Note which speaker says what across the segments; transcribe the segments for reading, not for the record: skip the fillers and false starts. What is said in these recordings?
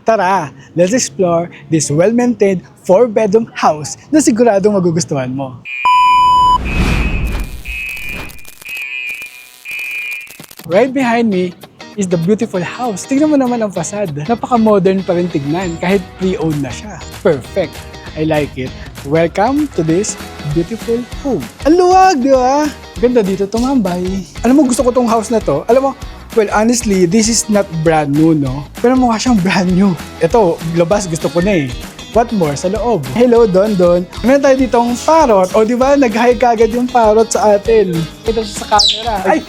Speaker 1: Tara, let's explore this well-maintained 4-bedroom house na siguradong magugustuhan mo. Right behind me is the beautiful house. Tingnan mo naman ang fasad. Napaka-modern pa rin tignan kahit pre-owned na siya. Perfect. I like it. Welcome to this beautiful home. Ang luwag, di ba? Ganda dito tumambay. Alam mo, gusto ko tong house na to. Alam mo, well, honestly, this is not brand new, no? Pero mukha siyang brand new. Ito, labas gusto ko na eh. What more sa loob? Hello, Don. Meron tayo ditong parrot. O, di ba? Nag-hi kagad yung parrot sa atin. Kita siya sa camera. Ay!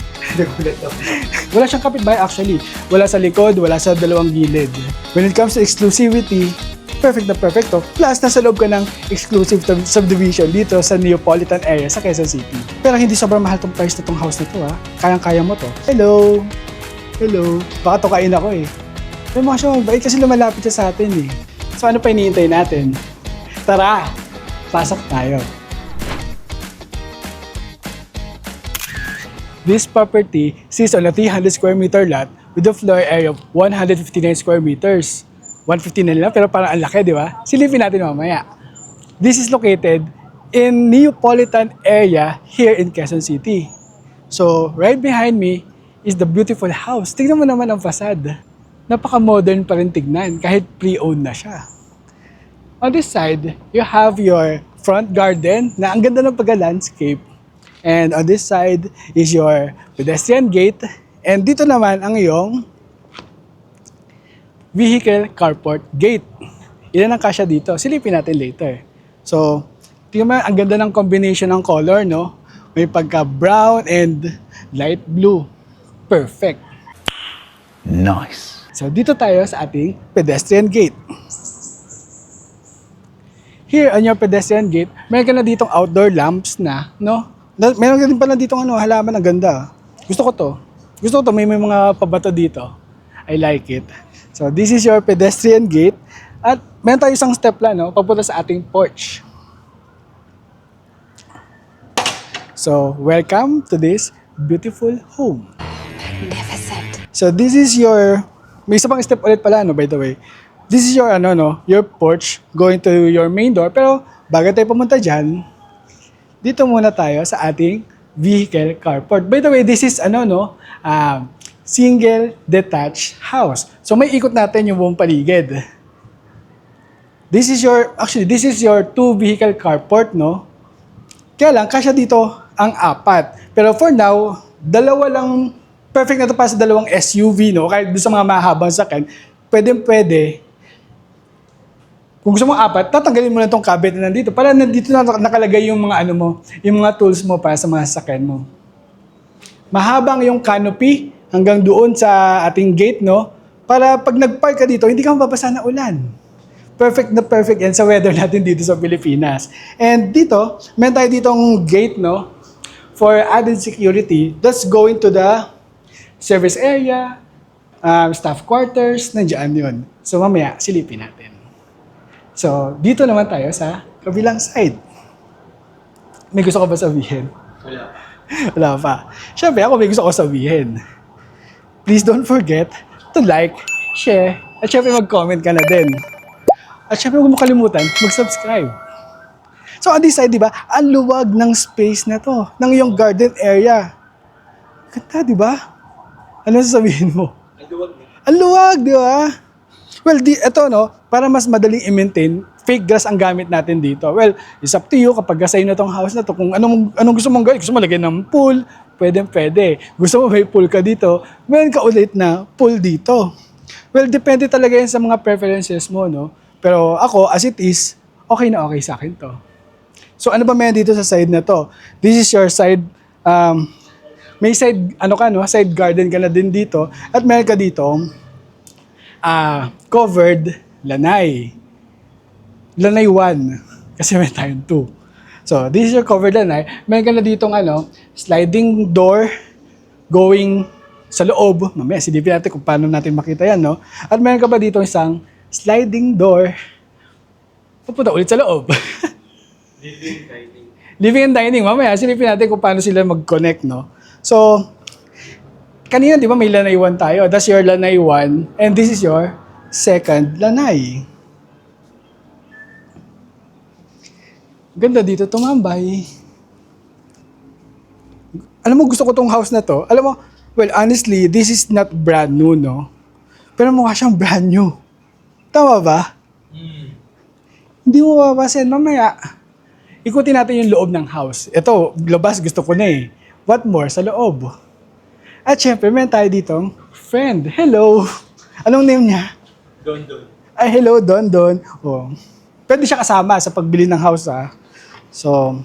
Speaker 1: Wala siyang kapitbahay actually. Wala sa likod, wala sa dalawang gilid. When it comes to exclusivity, perfect na perfecto. Plus, nasa loob ka ng exclusive subdivision dito sa Neapolitan area sa Quezon City. Pero hindi sobrang mahal tong price na tong house na to ha. Kayang-kaya mo to. Hello! Baka tukain ako eh. Pero mga siya magbait kasi lumalapit siya sa atin eh. So ano pa iniintay natin? Tara! Pasok tayo. This property sits on a 300 square meter lot with a floor area of 159 square meters. 159 lang pero parang ang laki, di ba? Silipin natin mamaya. This is located in Neapolitan area here in Quezon City. So right behind me is the beautiful house. Tingnan mo naman ang fasad. Napaka-modern pa rin tignan kahit pre-owned na siya. On this side, you have your front garden na ang ganda ng pagka-landscape. And on this side is your pedestrian gate. And dito naman ang iyong vehicle carport gate. Ilan ang kasya dito? Silipin natin later. So, tingnan mo, ang ganda ng combination ng color, no? May pagka-brown and light blue. Perfect.
Speaker 2: Nice.
Speaker 1: So, dito tayo sa ating pedestrian gate. Here on your pedestrian gate, meron ka na ditong outdoor lamps na, no? Meron ka din pala ditong halaman, ang ganda. Gusto ko to, may mga pabato dito. I like it. So, this is your pedestrian gate. At meron tayo isang step lang, no? Papunta sa ating porch. So, welcome to this beautiful home.
Speaker 3: Magnificent.
Speaker 1: So, this is your... May isa pang step ulit pala, no, by the way. This is your, your porch going to your main door. Pero, bago tayo pumunta dyan, dito muna tayo sa ating vehicle carport. By the way, this is, single detached house. So, may ikot natin yung buong paligid. This is your 2 vehicle carport, no? Kaya lang, kasya dito ang 4. Pero for now, dalawa lang, perfect na ito para sa dalawang SUV, no? Kahit doon sa mga mahabang sakyan, pwede. Kung gusto mo 4, tatanggalin mo na itong cabinet na nandito para nandito na nakalagay yung mga yung mga tools mo para sa mga sasakyan mo. Mahabang yung canopy hanggang doon sa ating gate, no? Para pag nag-park ka dito, hindi ka mababasa na ulan. Perfect na perfect yan sa weather natin dito sa Pilipinas. And dito, meron tayo ditong gate, no? For added security, that's going to the service area, staff quarters, nandiyan yun. So mamaya, silipin natin. So, dito naman tayo sa kabilang side. May gusto ko ba sabihin? Wala pa. Siyempre, ako may gusto ko sabihin. Please don't forget to like, share, at siyempre mag-comment ka na din. At siyempre, huwag mo kalimutan, mag-subscribe. So, on this side, di ba, ang luwag ng space na to, ng iyong garden area. Ganda, di ba? Ano sasabihin mo? Ang luwag, di ba? Well, ito, no, para mas madaling i-maintain, fake grass ang gamit natin dito. Well, it's up to you kapag gasay na tong house na to. Kung anong gusto mong gawin, gusto mo lagyan ng pool, pwede. Gusto mo may pool ka dito, meron ka ulit na pool dito. Well, depende talaga yan sa mga preferences mo, no? Pero ako, as it is, okay na okay sa akin to. So, ano ba meron dito sa side na to? This is your side, may side, side garden ka na din dito. At meron ka dito, covered lanay. Lanay 1. Kasi may tayong 2. So, this is your covered lanay. Meron ka na ditong sliding door going sa loob. Mamaya, silipin natin kung paano natin makita yan, no? At meron ka pa dito isang sliding door. Pupunta ulit sa loob. Living and dining. Mamaya, silipin natin kung paano sila mag-connect, no? So, kanina, di ba, may lanay 1 tayo. That's your lanay 1. And this is your second lanay. Ganda dito tumambay. Alam mo, gusto ko tong house na to. Alam mo, well, honestly, this is not brand new, no? Pero mukha siyang brand new. Tama ba? Hindi mo mapapansin. Mamaya, ikutin natin yung loob ng house. Ito, labas gusto ko na eh. What more sa loob? At syempre, meron tayo ditong friend. Hello! Anong name niya?
Speaker 2: Don.
Speaker 1: Ay, hello, Don. Oh. Pwede siya kasama sa pagbili ng house, ha? So,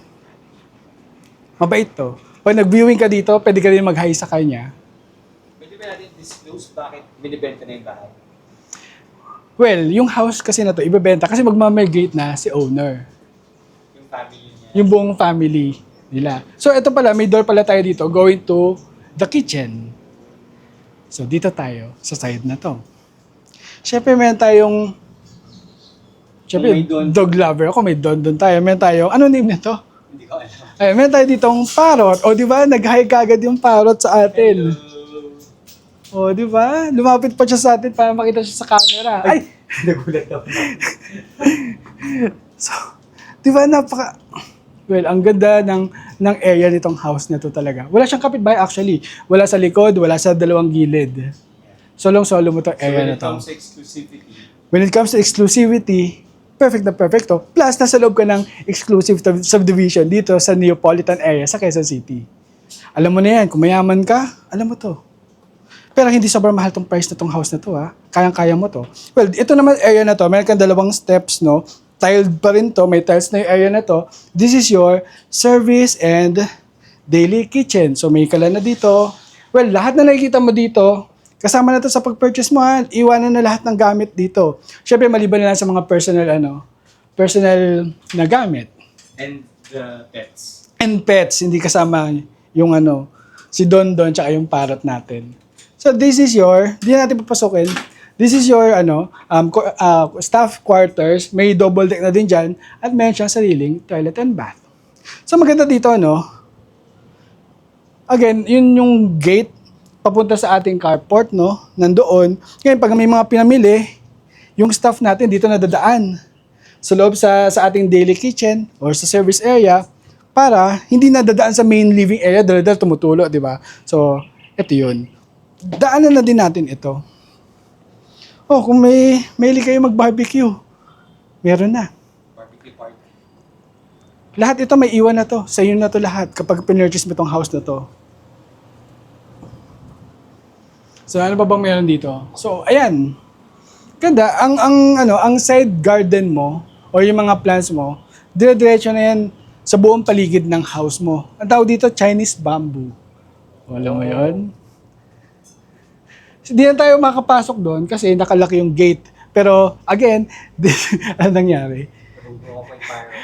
Speaker 1: mabait to. Pag nag-viewing ka dito, pwede ka rin mag-hi sa kanya.
Speaker 2: Pwede ba natin disclose bakit binibenta na yung bahay?
Speaker 1: Well, yung house kasi na to, ibebenta kasi magmamigrate na si owner.
Speaker 2: Yung family niya.
Speaker 1: Yung buong family nila. So, ito pala, may door pala tayo dito going to the kitchen. So, dito tayo sa side na to. Siyempre, meron tayong
Speaker 2: May Don.
Speaker 1: dog lover ako, may Don tayo. Meron tayong, ano name nito?
Speaker 2: Hindi ko alam.
Speaker 1: Ay, meron tayo ditong parrot. O, di ba? Nag-hi kagad yung parrot sa atin. O, di ba? Lumapit pa siya sa atin para makita siya sa camera. Ay!
Speaker 2: Nagulat ako.
Speaker 1: So, di ba well, ang ganda ng area nitong house na to talaga. Wala siyang kapitbahay actually. Wala sa likod, wala sa dalawang gilid. Solong-solo mo to
Speaker 2: So
Speaker 1: area
Speaker 2: when
Speaker 1: na
Speaker 2: it
Speaker 1: to.
Speaker 2: comes to exclusivity,
Speaker 1: When it comes to exclusivity, perfect na perfecto. Plus, nasa loob ka ng exclusive subdivision dito sa Neapolitan area sa Quezon City. Alam mo na yan, kung mayaman ka, alam mo to. Pero hindi sobrang mahal tong price na tong house na to, ha. Kayang-kaya mo to. Well, ito naman area na to, meron kang dalawang steps, no? Tiled pa rin to, may tiles na yung area na to. This is your service and daily kitchen. So may kalan na dito. Well, lahat na nakikita mo dito, kasama na to sa pag-purchase mo, ha. Iwanan na lahat ng gamit dito. Syempre, maliban na lang sa mga personal na gamit.
Speaker 2: and the pets.
Speaker 1: And pets, hindi kasama yung si Don tsaka yung parrot natin. So this is di natin papasukin. This is your staff quarters. May double deck na din dyan at meron siyang sariling toilet and bath. So maganda dito, again, yun yung gate papunta sa ating carport, nandoon. Ngayon, pag may mga pinamili, yung staff natin dito nadadaan sa loob sa ating daily kitchen or sa service area para hindi nadadaan sa main living area, dala-dala tumutulo, di ba? So, ito yun. Daanan na din natin ito. Oh, kung may kayo mag-barbecue, meron na.
Speaker 2: Barbecue party.
Speaker 1: Lahat ito may iwan na to. Sa iyo na to lahat kapag pinurchase mo tong house na to. So, ano pa bang meron dito? So, ayan. Ganda. Ang side garden mo o yung mga plants mo, dire-diretso na yan sa buong paligid ng house mo. Ang tawag dito, Chinese bamboo. Alam mo yun? Hindi na tayo makapasok doon kasi nakalaki yung gate. Pero, again, ano nangyari?
Speaker 2: Ako po yung parrot.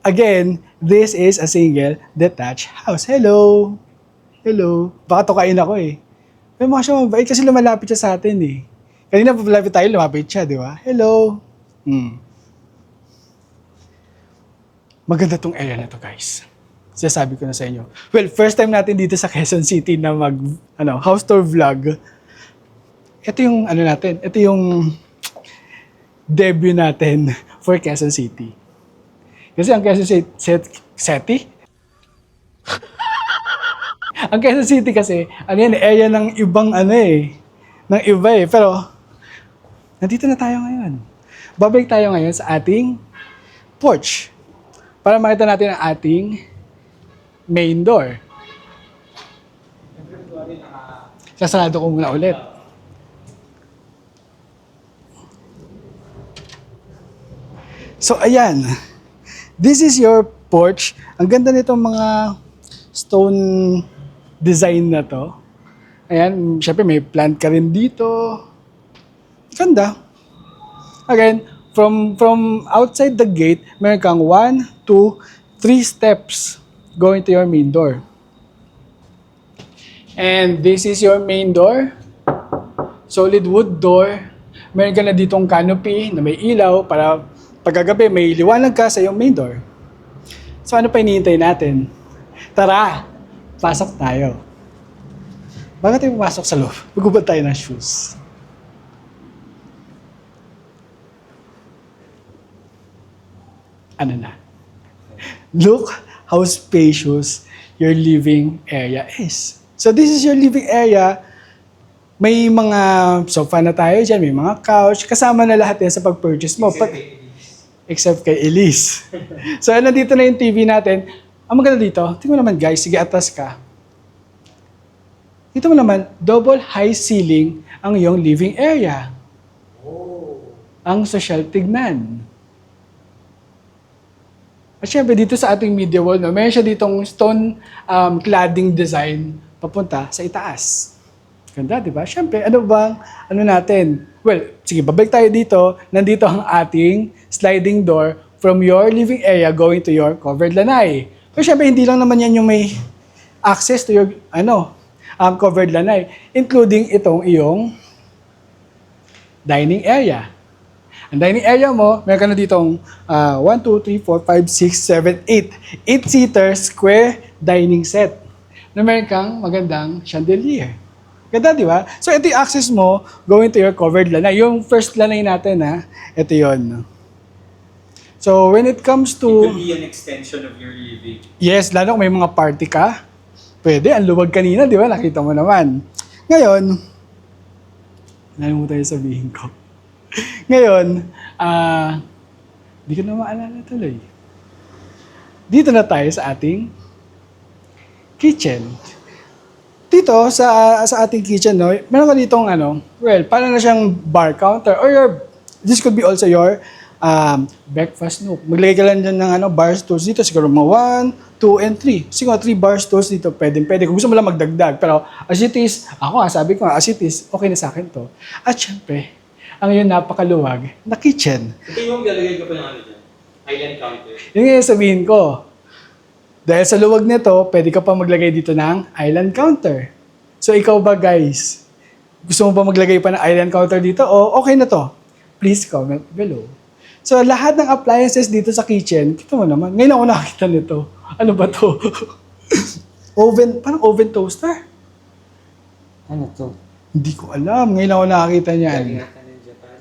Speaker 1: Again, this is a single detached house. Hello! Hello! Baka tukain ako eh. Pero mukha siya mabait kasi lumalapit siya sa atin eh. Kanina papalapit tayo, lumapit siya, di ba? Hello! Maganda tong area na to, guys. Sinasabi ko na sa inyo. Well, first time natin dito sa Quezon City na house tour vlog. Ito yung natin, ito yung debut natin for Quezon City. Kasi ang Quezon City? Ang Quezon City kasi, area ng ibang ng iba eh. Pero, nandito na tayo ngayon. Babalik tayo ngayon sa ating porch para makita natin ang ating main door. Sasarado ko muna ulit. So, ayan. This is your porch. Ang ganda nitong mga stone design na to. Ayan, syempre may plant ka rin dito. Ganda. Again, from outside the gate, meron kang 1, 2, 3 steps going to your main door. And this is your main door. Solid wood door. Meron ka na ditong canopy na may ilaw para pagkagabi may liwanag ka sa iyong main door. So ano pa hinihintay natin? Tara! Pasok tayo. Bakit tayo pumasok sa loob? Magubad tayo ng shoes. ano na? Look how spacious your living area is. So this is your living area. May mga sofa na tayo dyan, may mga couch. Kasama na lahat yan sa pag-purchase mo. Except kay Elise. So nandito na yung TV natin. Ang maganda dito, tingnan mo naman guys, sige atas ka. Dito mo naman, double high ceiling ang iyong living area. Ang social tignan. At syempre dito sa ating media wall, no, mayroon siya ditong stone cladding design papunta sa itaas. Ganda, di ba? Syempre, ano natin? Well, sige, babalik tayo dito. Nandito ang ating sliding door from your living area going to your covered lanai. Pero syempre, hindi lang naman yan yung may access to your, covered lanai. Including itong iyong dining area. Ang dining area mo, meron ka na ditong 1, 2, 3, 4, 5, 6, 7, 8. 8-seater square dining set. Na meron kang magandang chandelier. Ganda, di ba? So, ito yung access mo going to your covered lanai. Yung first lanai natin, ito yon. So, when it comes
Speaker 2: It
Speaker 1: to...
Speaker 2: could be an extension of your living.
Speaker 1: Yes, lalo kung may mga party ka. Pwede, ang luwag kanina, di ba? Nakita mo naman. Ngayon, nalimutan yung sabihin ko. Ngayon, di ko na maalala tuloy. Dito na tayo sa ating kitchen. Dito, sa ating kitchen, no, meron ka ditong parang na siyang bar counter or this could be also your breakfast nook. Maglagay ka lang dyan ng bar stools dito, siguro mga 1, 2, and 3. Siguro 3 bar stools dito, pwede. Kung gusto mo lang magdagdag. Pero as it is, sabi ko as it is, okay na sa akin to. At syempre, ang yun napakaluwag na kitchen.
Speaker 2: Ito yung lalagay ko pa ng dyan? Island counter.
Speaker 1: Yun nga yung sabihin ko. Dahil sa luwag nito, pwede ka pa maglagay dito ng island counter. So ikaw ba guys, gusto mo ba maglagay pa ng island counter dito o okay na to? Please comment below. So lahat ng appliances dito sa kitchen, kita mo naman, ngayon ako nakakita nito. Ano ba to? Oven, parang oven toaster?
Speaker 4: Ano to?
Speaker 1: Hindi ko alam, ngayon ako nakakita niyan.
Speaker 2: Ingatan ng Japan.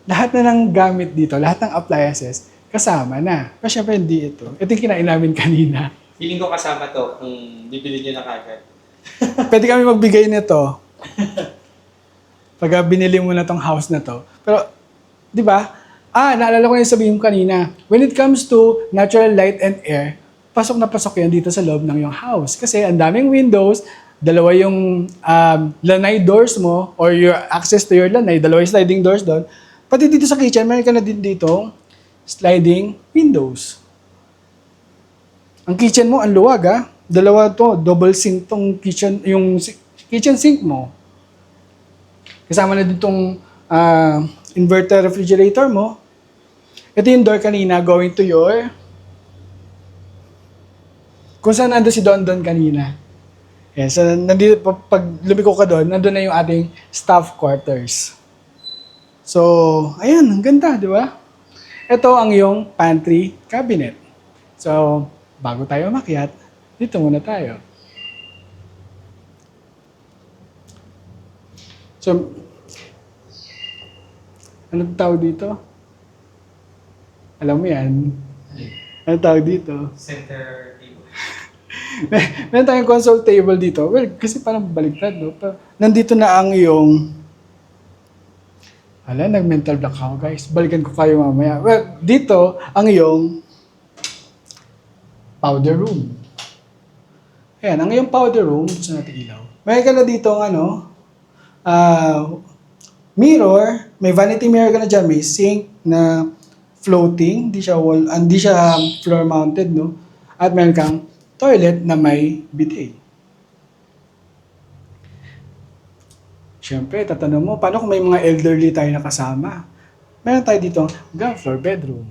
Speaker 1: Lahat na ng gamit dito, lahat ng appliances, kasama na. Pero syempre hindi ito. Ito yung kinain namin kanina.
Speaker 2: Feeling ko kasama to kung bibili nyo na kagad.
Speaker 1: Pwede kami magbigay nito. Pag binili mo na tong house na to. Pero, di ba? Naalala ko yung sabihin ko kanina. When it comes to natural light and air, pasok na pasok yan dito sa loob ng yung house. Kasi ang daming windows, dalawa yung lanai doors mo or your access to your lanai, dalawa yung sliding doors doon. Pati dito sa kitchen, meron ka na din dito sliding windows. Ang kitchen mo, ang luwag Dalawa to, double sink tong kitchen, yung kitchen sink mo. Kasama na din tong inverter refrigerator mo. Ito yung door kanina going to your... Kung saan nandun si Don kanina. Yan, so nandito, pag lumiko ka doon, nandun na yung ating staff quarters. So, ayan, ang ganda, di ba? Ito ang iyong pantry cabinet. So, bago tayo umakyat, dito muna tayo. So, anong tawag dito? Alam mo yan? Anong tawag dito?
Speaker 2: Center table.
Speaker 1: Meron tayong console table dito. Well, kasi parang baliktad, no? Pero, nandito na ang iyong... nag-mental block ako, guys. Balikan ko kayo mamaya. Well, dito, ang iyong powder room. Ayan, ang iyong powder room, gusto natin ilaw. May ka na dito mirror, may vanity mirror ka na dyan, may sink na floating, hindi siya floor mounted, no? At meron kang toilet na may bidet. Siyempre, tatanong mo, paano kung may mga elderly tayo na kasama? Meron tayo dito, ground floor bedroom.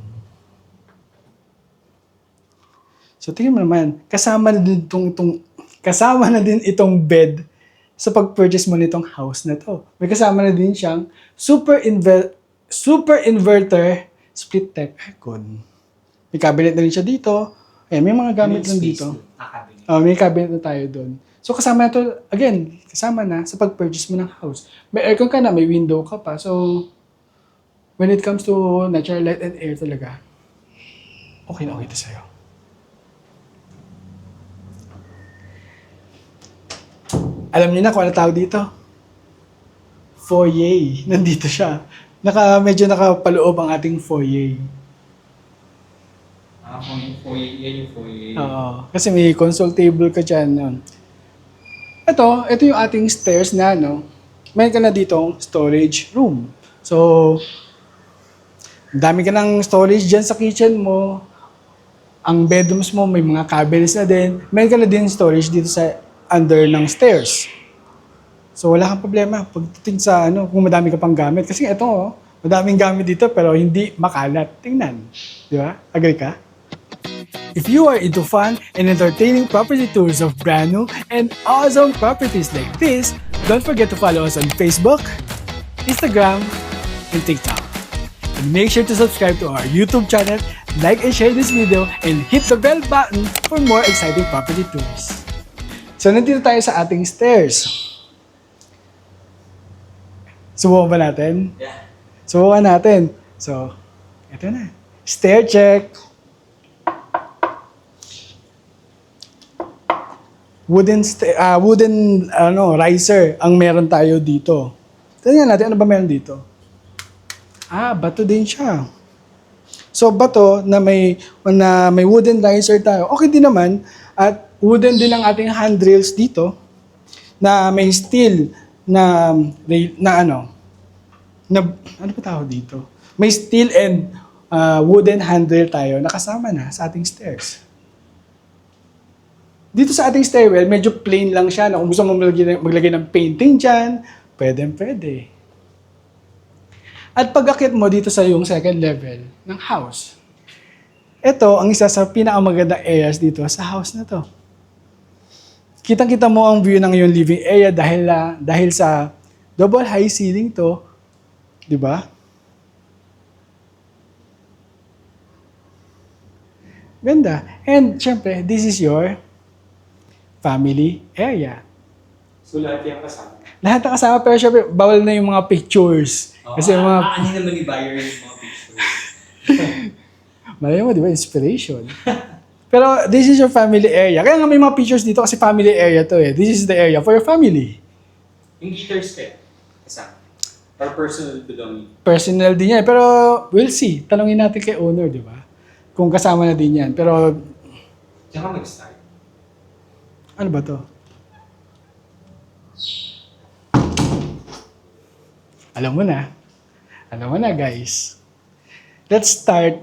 Speaker 1: So, tingnan mo naman, kasama na din itong bed sa pag-purchase mo nitong house na to. May kasama na din siyang super inverter split type aircon. May cabinet na rin siya dito. Ayan, may mga gamit lang dito. May cabinet na tayo doon. So kasama na to, again, kasama na sa pag-purchase mo ng house. May aircon ka na, may window ka pa. So, when it comes to natural light and air talaga, okay na okay ito sa'yo. Alam niyo na kung ano tawag dito? Foyer. Nandito siya. Medyo nakapaloob ang ating foyer.
Speaker 2: Yan yung foyer.
Speaker 1: Oo. Kasi may console table ka dyan. No? Ito yung ating stairs na, no? Meron ka na ditong storage room. So, dami ka ng storage dyan sa kitchen mo. Ang bedrooms mo, may mga cabinets na din. Meron ka na din storage dito sa under ng stairs. So, wala kang problema pagdating sa kung madami ka pang gamit. Kasi ito, madaming gamit dito pero hindi makalat. Tingnan. Di ba? Agree ka? If you are into fun and entertaining property tours of brand new and awesome properties like this, don't forget to follow us on Facebook, Instagram, and TikTok. And make sure to subscribe to our YouTube channel, like and share this video, and hit the bell button for more exciting property tours. So, nandito tayo sa ating stairs. Subukan ba natin?
Speaker 2: Yeah.
Speaker 1: Subukan natin. So, ito na. Stair check. Wooden riser ang meron tayo dito. Tingnan natin, ano ba meron dito? Bato din siya. So, bato na may wooden riser tayo. Okay din naman. At wooden din ang ating handrails dito na may steel ano ba tawag dito? May steel and wooden handrail tayo na kasama na sa ating stairs. Dito sa ating stairwell, medyo plain lang siya. Kung gusto mo maglagay ng painting dyan, pwede. At pag-akit mo dito sa yung second level ng house, ito ang isa sa pinakamagandang areas dito sa house na to. Kitang-kita mo ang view ng iyong living area dahil sa double high ceiling to, di ba? Ganda. And syempre, this is your family area.
Speaker 2: So lahat yung kasama.
Speaker 1: Lahat na kasama, pero syempre, bawal na yung mga pictures. Kasi yung mga...
Speaker 2: Ano naman ni buyer yung mga pictures?
Speaker 1: Malay mo, di ba? Inspiration. Pero this is your family area. Kaya nga may mga pictures dito kasi family area to eh. This is the area for your family.
Speaker 2: Yung guitars kayo, kasama. Or personal belonging.
Speaker 1: Personal din yan. Pero we'll see. Tanungin natin kay owner, di ba? Kung kasama na din yan. Pero
Speaker 2: Tsaka mag-start.
Speaker 1: ano ba to? Alam mo na guys. Let's start.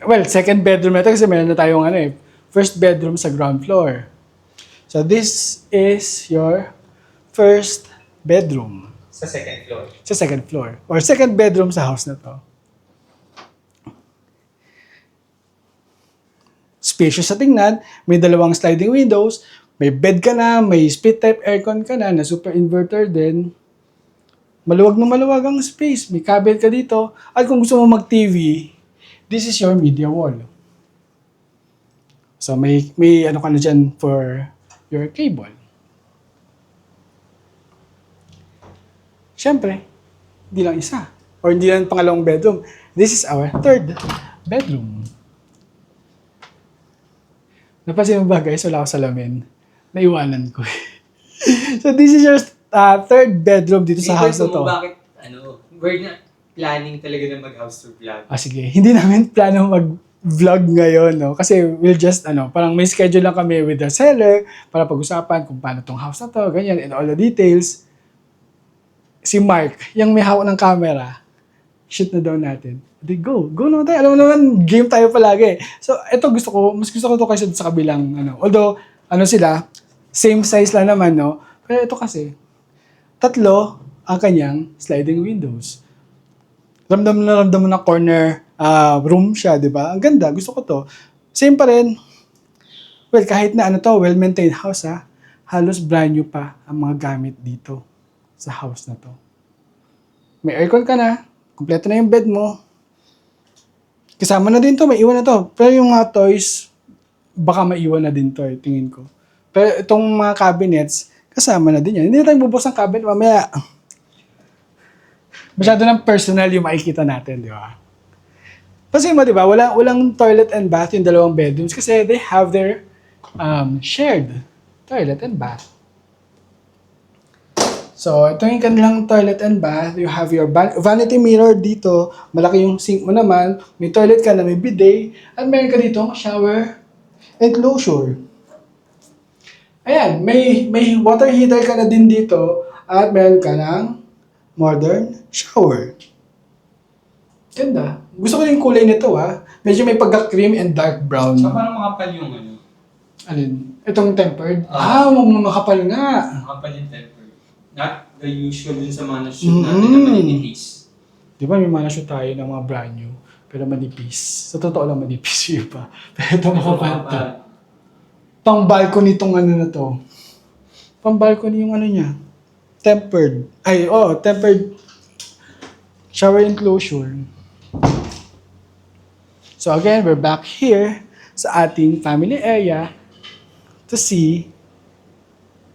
Speaker 1: Well, second bedroom ito kasi meron na tayong first bedroom sa ground floor. So this is your first bedroom.
Speaker 2: Sa second floor.
Speaker 1: Sa second floor. Or second bedroom sa house na to. Spacious sa tingnan. May dalawang sliding windows. May bed ka na. May split type aircon ka na super inverter din. Maluwag na maluwag ang space. May cabinet ka dito. At kung gusto mo mag-TV, this is your media wall. So may ano ka na dyan for your cable. Siyempre, hindi lang isa. Or hindi lang pangalawang bedroom. This is our third bedroom. Napansin mo ba guys, wala ako salamin. Naiwanan ko. So this is your third bedroom dito sa house na to.
Speaker 2: Bakit, we're na planning talaga na mag-house tour vlog.
Speaker 1: Sige. Hindi namin plano mag-vlog ngayon, no? Kasi we'll just, parang may schedule lang kami with the seller para pag-usapan kung paano tong house na to, ganyan, and all the details. Si Mark, yung may hawak ng camera, shoot na daw natin. Di go naman tayo. Alam mo naman, game tayo palagi. So, ito mas gusto ko to kasi sa kabilang, although, sila, same size lang naman, no? Pero ito kasi, 3 ang kanyang sliding windows. Ramdam mo na corner room siya, di ba? Ang ganda, gusto ko to. Same pa rin. Well, kahit na well-maintained house halos brand new pa ang mga gamit dito sa house na to. May aircon ka na, kumpleto na yung bed mo. Kasama na din to, may iwan na to. Pero yung mga toys, baka maiwan na din to, tingin ko. Pero itong mga cabinets, kasama na din yan. Hindi na tayo bubuksan ng cabinet mamaya. Masyado ng personal yung makikita natin, di ba? Kasi mo, di ba, walang toilet and bath yung dalawang bedrooms kasi they have their shared toilet and bath. So, ito yung kanilang toilet and bath. You have your vanity mirror dito. Malaki yung sink mo naman. May toilet ka na may bidet. At meron ka dito shower enclosure. Ayan, may water heater ka na din dito. At meron ka ng modern shower. Ganda. Gusto ko yung kulay nito Medyo may pagka-cream and dark brown.
Speaker 2: So, parang makapal yung ano.
Speaker 1: Alin? Itong tempered?
Speaker 2: Ah.
Speaker 1: Makapal nga.
Speaker 2: Makapal yung temper. Not the usual dun sa mga na-shoot natin na maninipis.
Speaker 1: Di ba may mga na-shoot tayo ng mga brand new, pero manipis. Sa totoo lang manipis yung iba. Pero ito makapal to. Pang balcony tong ano na to. Pang balcony yung ano niya. Tempered. Tempered shower enclosure. So again, we're back here sa ating family area to see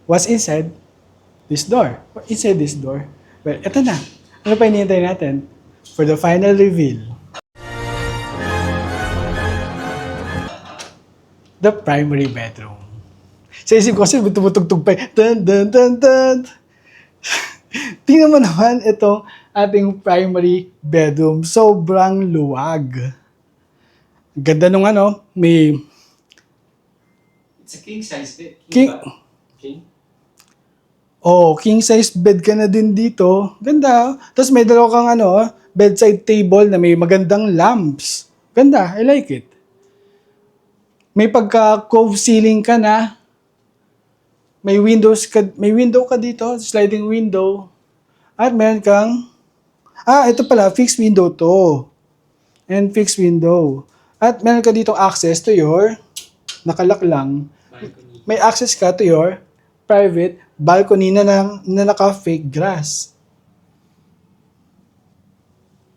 Speaker 1: what's inside this door. Inside this door. Well, eto na. Ano pa hinihintay natin? For the final reveal. The primary bedroom. Sa isip ko kasi tumutugtog pa. Dun, dun, dun, dun. Tingnan mo naman itong ating primary bedroom. Sobrang luwag. Ganda nung may
Speaker 2: It's a king size bed.
Speaker 1: King-
Speaker 2: Ba? King?
Speaker 1: king size bed ka na din dito. Ganda. Tapos may dalawa kang bedside table na may magandang lamps. Ganda. I like it. May pagka-cove ceiling ka na. May window ka dito, sliding window. At meron kang ito pala, fixed window to. And fixed window. At meron ka dito access to your nakalock lang.
Speaker 2: Balcony.
Speaker 1: May access ka to your private balcony na naka-fake grass.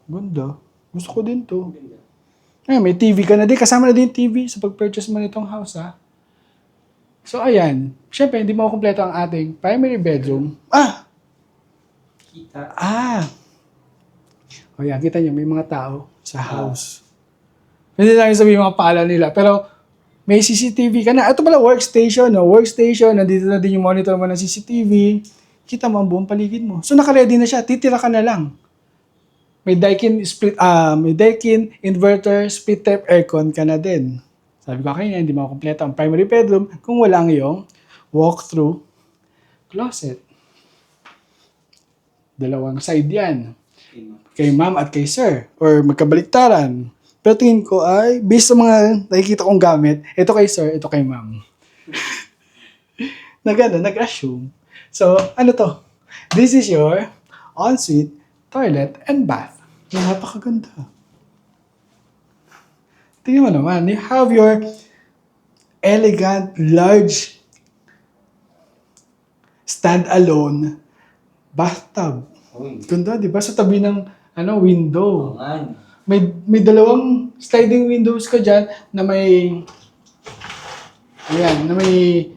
Speaker 1: Ganda. Gusto ko din to.
Speaker 2: Ganda.
Speaker 1: May TV ka na din. Kasama na din TV sa pag-purchase mo nitong house, So, ayan. Siyempre, hindi mo kumpleto ang ating primary bedroom.
Speaker 2: Kita.
Speaker 1: O yan, kita nyo, may mga tao sa house. Hindi lang sabihin mga pala nila. Pero, may CCTV ka na. Ito pala, workstation. Workstation. Nandito na din yung monitor mo ng CCTV. Kita mo ang buong paligid mo. So, naka-ready na siya. Titira ka na lang. May Daikin inverter, split type aircon ka na din. Sabi ko kanina, hindi makukumpleto ang primary bedroom kung wala ang iyong walk-through closet. Dalawang side yan. Kay ma'am at kay sir. Or magkabaliktaran. Pero tingin ko ay, based sa mga nakikita kong gamit, ito kay sir, ito kay ma'am. Nag-assume. So, ano to? This is your ensuite, toilet, and bath. Napakaganda. Tingnan mo naman, you have your elegant, large, stand-alone bathtub.
Speaker 2: Uy.
Speaker 1: Ganda, di ba? Sa tabi ng window.
Speaker 2: Pangan.
Speaker 1: May dalawang sliding windows ka dyan na may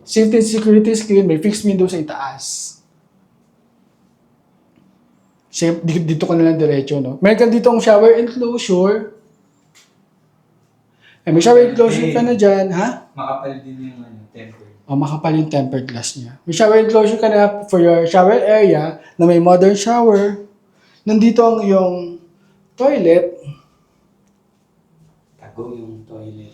Speaker 1: safety and security screen, may fixed window sa itaas. Dito ka na lang diretso, no? Meron ka dito ang shower enclosure. May shower enclosure ka na dyan, ha?
Speaker 2: Makapal din yung temper.
Speaker 1: Makapal yung tempered glass niya. May shower enclosure ka na for your shower area na may modern shower. Nandito ang iyong toilet.
Speaker 2: Tago yung toilet.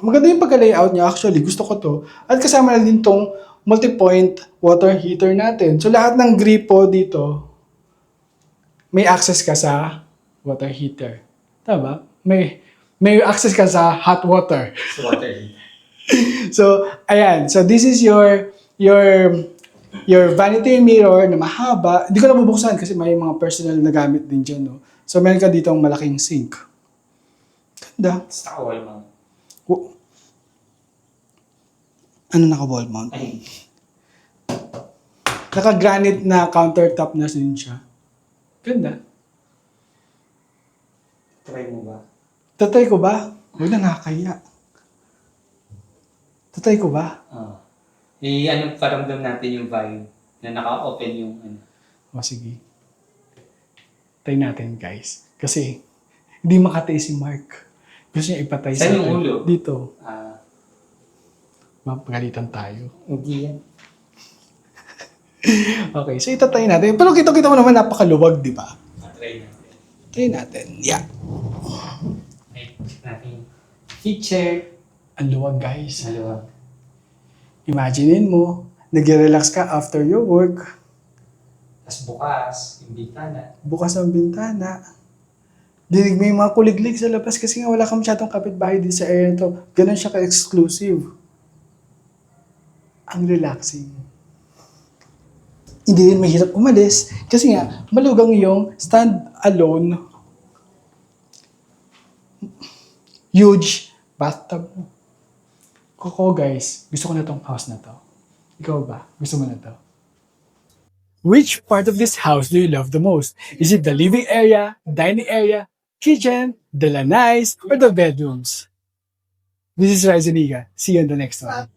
Speaker 1: Maganda yung pagka-layout niya. Actually, gusto ko to. At kasama na din tong multi-point water heater natin. So, lahat ng gripo dito, may access ka sa water heater. Tama? May access ka sa hot water.
Speaker 2: So, water.
Speaker 1: So, ayan. So, this is your vanity mirror na mahaba. Hindi ko na bubuksan kasi may mga personal na gamit din dyan, no? So, meron ka dito ang malaking sink. Ganda.
Speaker 2: Tapos naka-wall mount.
Speaker 1: Ano naka-wall mount?
Speaker 2: Ay.
Speaker 1: Naka-granite na countertop na din siya. Ganda.
Speaker 2: Try mo ba?
Speaker 1: Tatay ko ba? Huwag na nakakaya. Tatay ko ba?
Speaker 2: Paramdam natin yung vibe na naka-open yung
Speaker 1: O, sige. Try natin, guys. Kasi, hindi makatiis si Mark. Gusto niya ipatay sa
Speaker 2: Saan yung
Speaker 1: atin.
Speaker 2: ulo?
Speaker 1: Dito.
Speaker 2: Ah,
Speaker 1: Mapagalitan tayo.
Speaker 4: Hindi yan.
Speaker 1: Okay, so itatry natin. Pero kita mo naman napakaluwag, di ba?
Speaker 2: try natin.
Speaker 1: Try natin. Yeah.
Speaker 2: Ay, check natin. Feature.
Speaker 1: Ang luwag, guys.
Speaker 2: Dalawa.
Speaker 1: Imaginein mo, nag-relax ka after your work,
Speaker 2: Tapos bukas, yung bintana.
Speaker 1: bukas ang bintana, dinig mo yung mga kuliglig sa labas kasi nga wala kang masyadong kapitbahay din sa area to. Ganun siya ka-exclusive. Ang relaxing. Hindi rin mahirap umalis kasi nga malugang yung stand-alone huge bathtub mo. Koko guys, gusto ko na tong house na to. Ikaw ba? Gusto mo na to? Which part of this house do you love the most? Is it the living area, dining area, kitchen, the lanais, or the bedrooms? This is Rizaniga. See you in the next one.